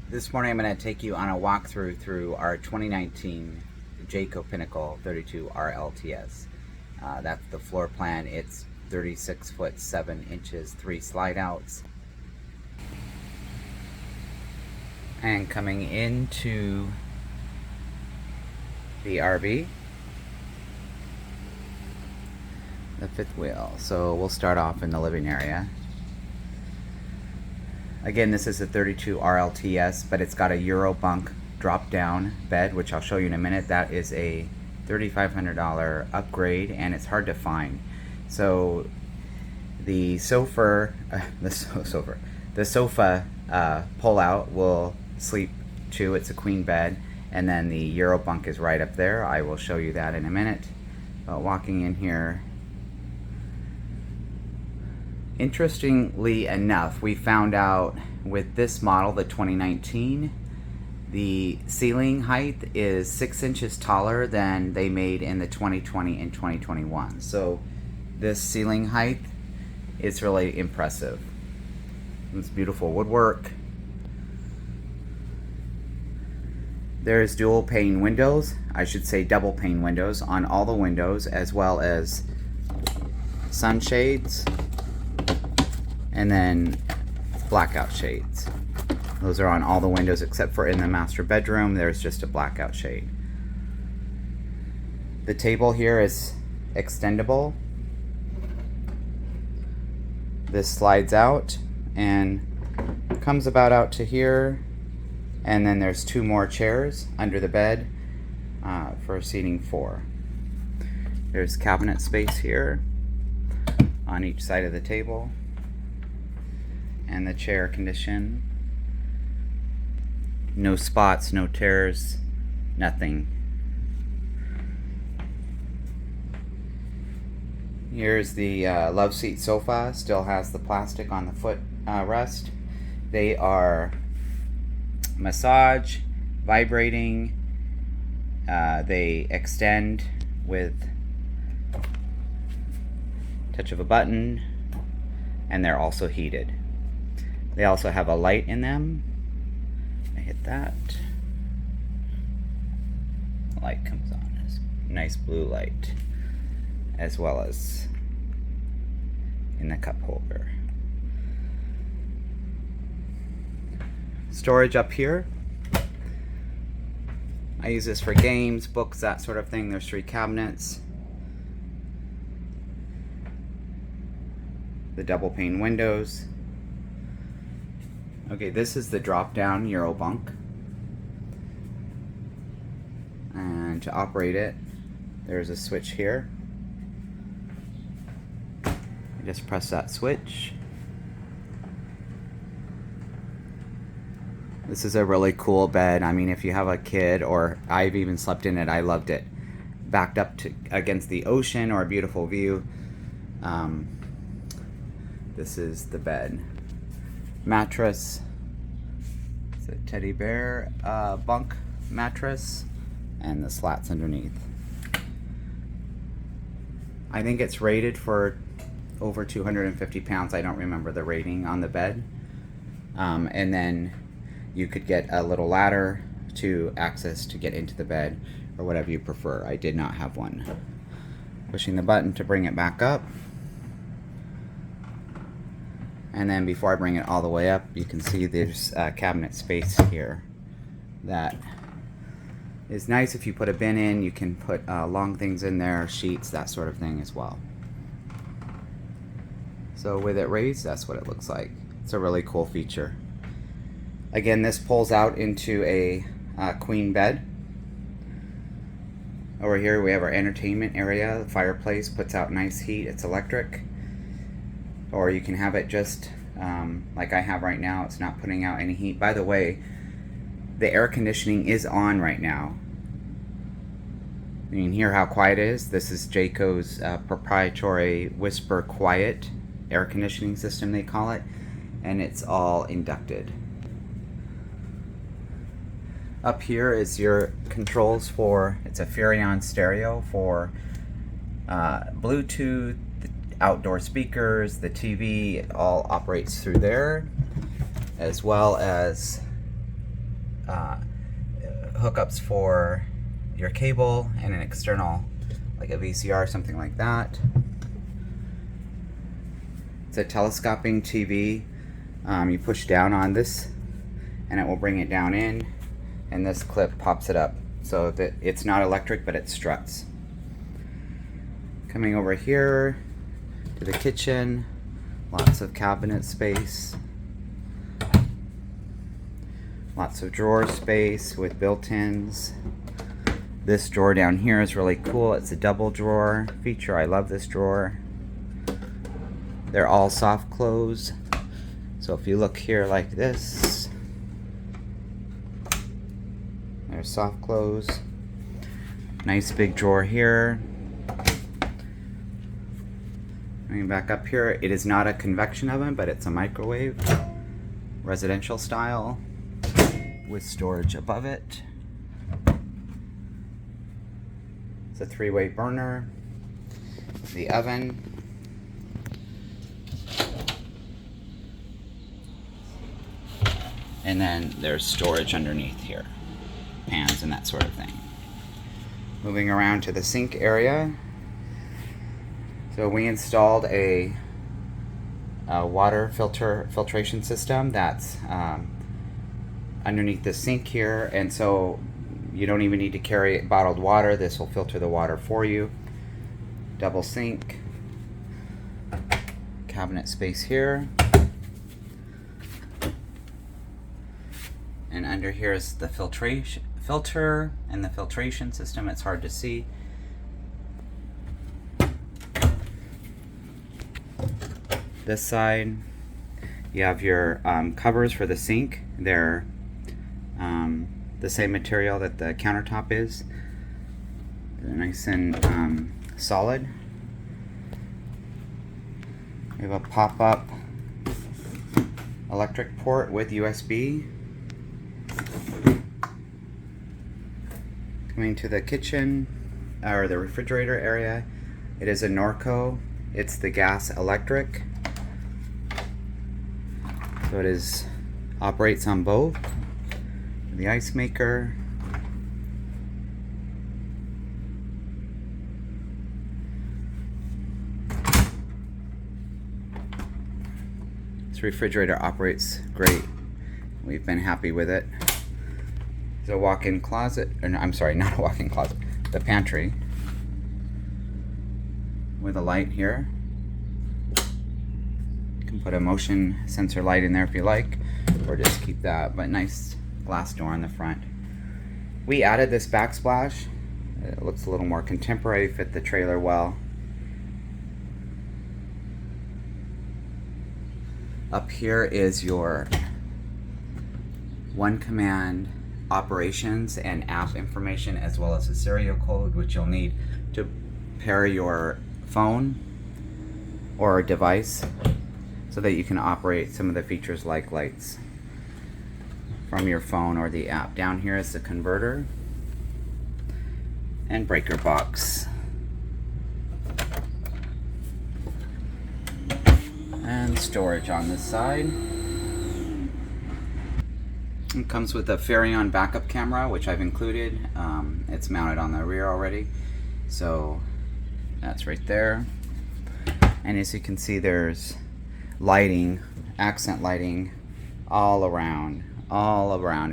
This morning I'm going to take you on a walkthrough through our 2019 Jayco Pinnacle 32 RLTS. That's the floor plan. It's 36 foot 7 inches, 3 slide outs. And coming into the RV, the fifth wheel. So we'll start off in the living area. Again, this is a 32 RLTS, but it's got a Euro Bunk drop-down bed, which I'll show you in a minute. That is a $3,500 upgrade, and it's hard to find. So the sofa pull-out will sleep to. It's a queen bed, and then the Euro Bunk is right up there. I will show you that in a minute. But walking in here, interestingly enough, we found out with this model, the 2019, the ceiling height is 6 inches taller than they made in the 2020 and 2021. So this ceiling height is really impressive. It's beautiful woodwork. There's dual pane windows, I should say double pane windows on all the windows, as well as sunshades, and then blackout shades. Those are on all the windows except for in the master bedroom. There's just a blackout shade. The table here is extendable. This slides out and comes about out to here, and then there's 2 more chairs under the bed for seating 4. There's cabinet space here on each side of the table. And the chair condition, no spots, no tears, nothing. Here's the love seat sofa. Still has the plastic on the foot rest. They are massage, vibrating. They extend with touch of a button, and they're also heated. They also have a light in them. I hit that. The light comes on. It's a nice blue light, as well as in the cup holder. Storage up here. I use this for games, books, that sort of thing. There's 3 cabinets. The double pane windows. Okay, this is the drop-down Euro Bunk. And to operate it, there's a switch here. You just press that switch. This is a really cool bed. I mean, if you have a kid, or I've even slept in it, I loved it. Backed up to against the ocean or a beautiful view. This is the bed. Mattress. It's a teddy bear bunk mattress, and the slats underneath. I think it's rated for over 250 pounds. I don't remember the rating on the bed. And then you could get a little ladder to access to get into the bed, or whatever you prefer. I did not have one. Pushing the button to bring it back up. And then before I bring it all the way up, you can see there's cabinet space here that is nice. If you put a bin in, you can put long things in there, sheets, that sort of thing as well. So with it raised, that's what it looks like. It's a really cool feature. Again, this pulls out into a queen bed. Over here we have our entertainment area. The fireplace puts out nice heat. It's electric. Or you can have it just like I have right now. It's not putting out any heat. By the way, the air conditioning is on right now. You can hear how quiet it is. This is Jayco's proprietary Whisper Quiet air conditioning system, they call it, and it's all inducted. Up here is your controls for, it's a Furrion stereo for Bluetooth, outdoor speakers, the TV. It all operates through there, as well as hookups for your cable and an external, like a VCR, something like that. It's a telescoping TV. You push down on this and it will bring it down in, and this clip pops it up so that it's not electric, but it struts. Coming over here to the kitchen, lots of cabinet space, lots of drawer space with built-ins. This drawer down here is really cool. It's a double drawer feature. I love this drawer. They're all soft close. So if you look here like this, there's soft close. Nice big drawer here. Coming back up here, it is not a convection oven, but it's a microwave, residential style, with storage above it. It's a 3-way burner. The oven. And then there's storage underneath here, pans and that sort of thing. Moving around to the sink area. So we installed a water filtration system that's underneath the sink here, and so you don't even need to carry bottled water. This will filter the water for you. Double sink, cabinet space here, and under here is the filter and the filtration system. It's hard to see. This side, you have your covers for the sink. They're the same material that the countertop is. They're nice and solid. We have a pop-up electric port with USB. Coming to the kitchen, or the refrigerator area, it is a Norco. It's the gas electric. So it operates on both. The ice maker. This refrigerator operates great. We've been happy with it. There's a walk-in closet, or no, I'm sorry, not a walk-in closet, the pantry with a light here. You can put a motion sensor light in there if you like, or just keep that, but nice glass door on the front. We added this backsplash. It looks a little more contemporary, fit the trailer well. Up here is your one command operations and app information, as well as a serial code, which you'll need to pair your phone or device so that you can operate some of the features like lights from your phone or the app. Down here is the converter and breaker box. And storage on this side. It comes with a Farion backup camera, which I've included. It's mounted on the rear already, so that's right there. And as you can see, there's lighting, accent lighting all around.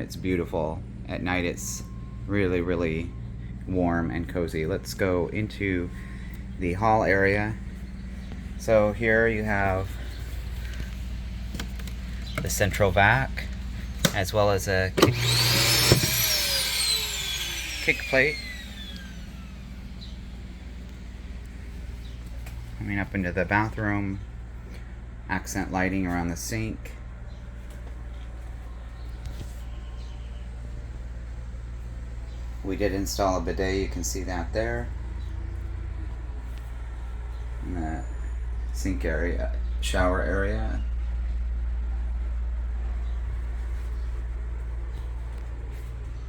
It's beautiful. At night it's really, really warm and cozy. Let's go into the hall area. So here you have the central vac, as well as a kick plate. Coming up into the bathroom, accent lighting around the sink. We did install a bidet, you can see that there. In the sink area, shower area.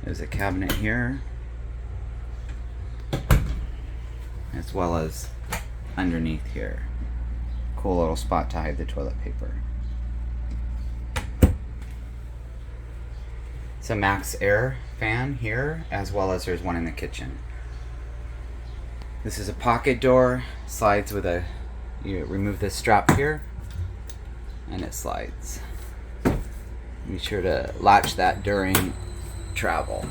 There's a cabinet here, as well as underneath here. Cool little spot to hide the toilet paper. It's a max air fan here, as well as there's one in the kitchen. This is a pocket door, slides with you remove this strap here, and it slides. Be sure to latch that during travel.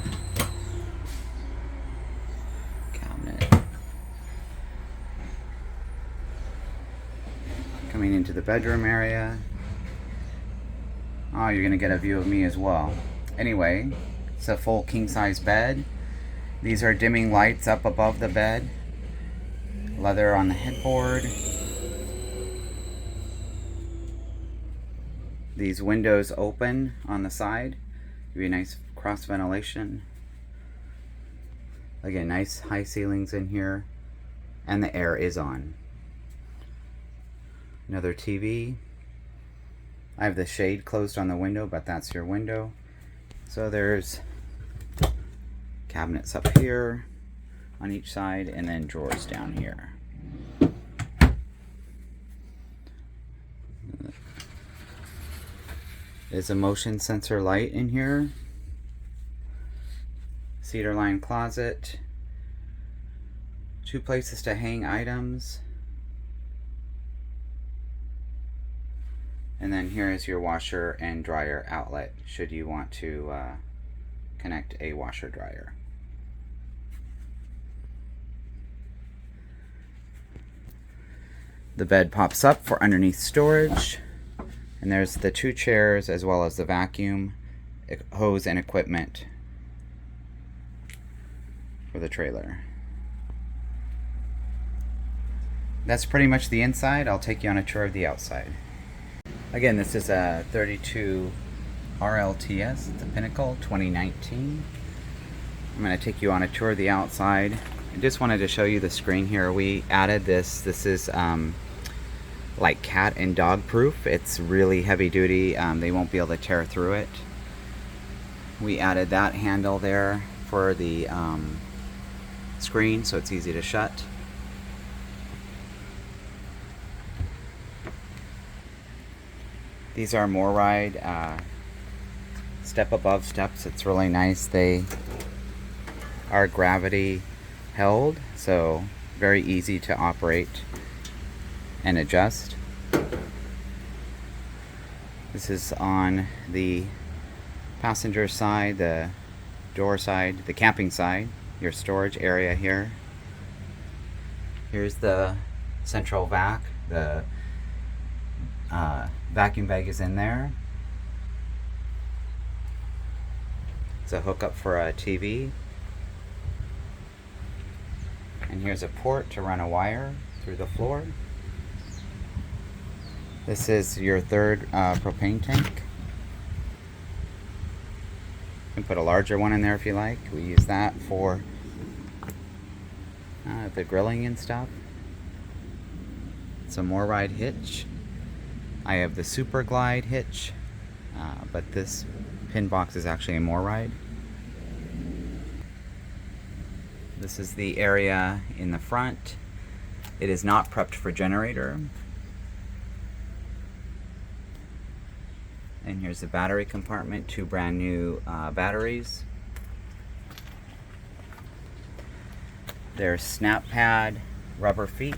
Cabinet. Coming into the bedroom area. Oh, you're gonna get a view of me as well. Anyway, it's a full king-size bed. These are dimming lights up above the bed. Leather on the headboard. These windows open on the side. Give you a nice cross ventilation. Again, nice high ceilings in here. And the air is on. Another TV. I have the shade closed on the window, but that's your window. So there's cabinets up here on each side, and then drawers down here. There's a motion sensor light in here. Cedar lined closet. 2 places to hang items. And then here is your washer and dryer outlet should you want to connect a washer dryer. The bed pops up for underneath storage, and there's the 2 chairs as well as the vacuum, hose, and equipment for the trailer. That's pretty much the inside. I'll take you on a tour of the outside. Again, this is a 32 RLTS, it's a Pinnacle 2019. I'm going to take you on a tour of the outside. I just wanted to show you the screen here. We added this. This is like cat and dog proof. It's really heavy duty. They won't be able to tear through it. We added that handle there for the screen so it's easy to shut. These are MORryde step above steps. It's really nice. They are gravity held, so very easy to operate and adjust. This is on the passenger side, the door side, the camping side, your storage area here. Here's the central vac. The vacuum bag is in there. It's a hookup for a TV. And here's a port to run a wire through the floor. This is your third propane tank. You can put a larger one in there if you like. We use that for the grilling and stuff. It's a MORryde hitch. I have the Super Glide hitch, but this pin box is actually a MORryde. This is the area in the front. It is not prepped for generator. And here's the battery compartment, 2 brand new batteries. There's snap pad, rubber feet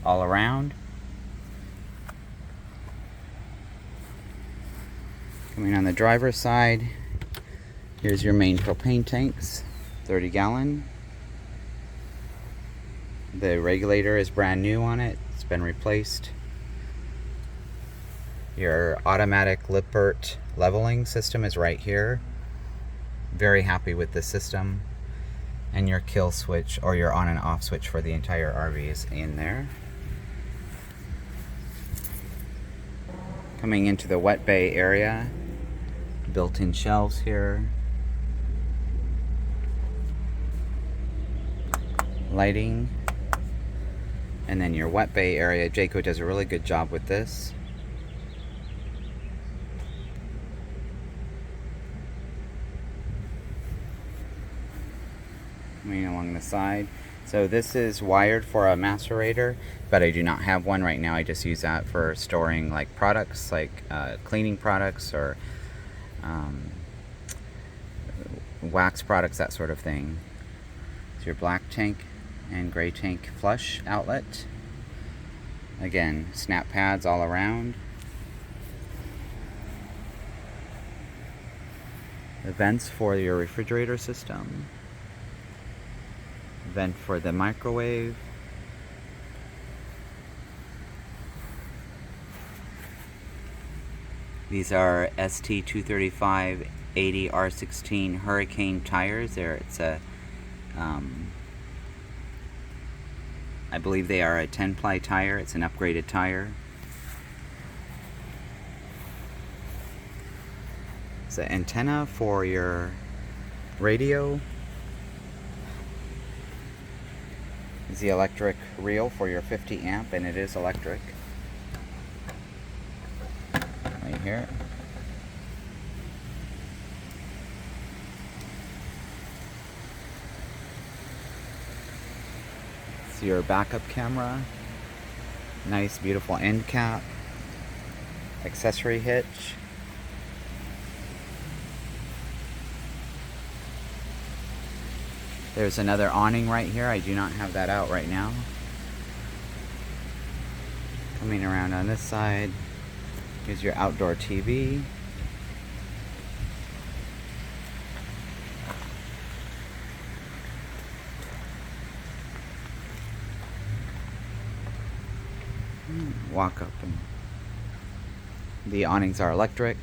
all around. Coming on the driver's side, here's your main propane tanks, 30 gallon. The regulator is brand new on it, it's been replaced. Your automatic Lippert leveling system is right here. Very happy with the system. And your kill switch, or your on and off switch for the entire RV is in there. Coming into the wet bay area, built-in shelves here. Lighting. And then your wet bay area. Jayco does a really good job with this. Coming along the side. So this is wired for a macerator, but I do not have one right now. I just use that for storing like products, like cleaning products or wax products, that sort of thing. It's your black tank and gray tank flush outlet. Again, snap pads all around. The vents for your refrigerator system. Vent for the microwave. These are ST235 80R16 Hurricane tires. I believe they are a 10-ply tire. It's an upgraded tire. It's an antenna for your radio. It's the electric reel for your 50 amp, and it is electric. Right here. It's your backup camera. Nice, beautiful end cap. Accessory hitch. There's another awning right here. I do not have that out right now. Coming around on this side. Here's your outdoor TV. Walk up, and the awnings are electric.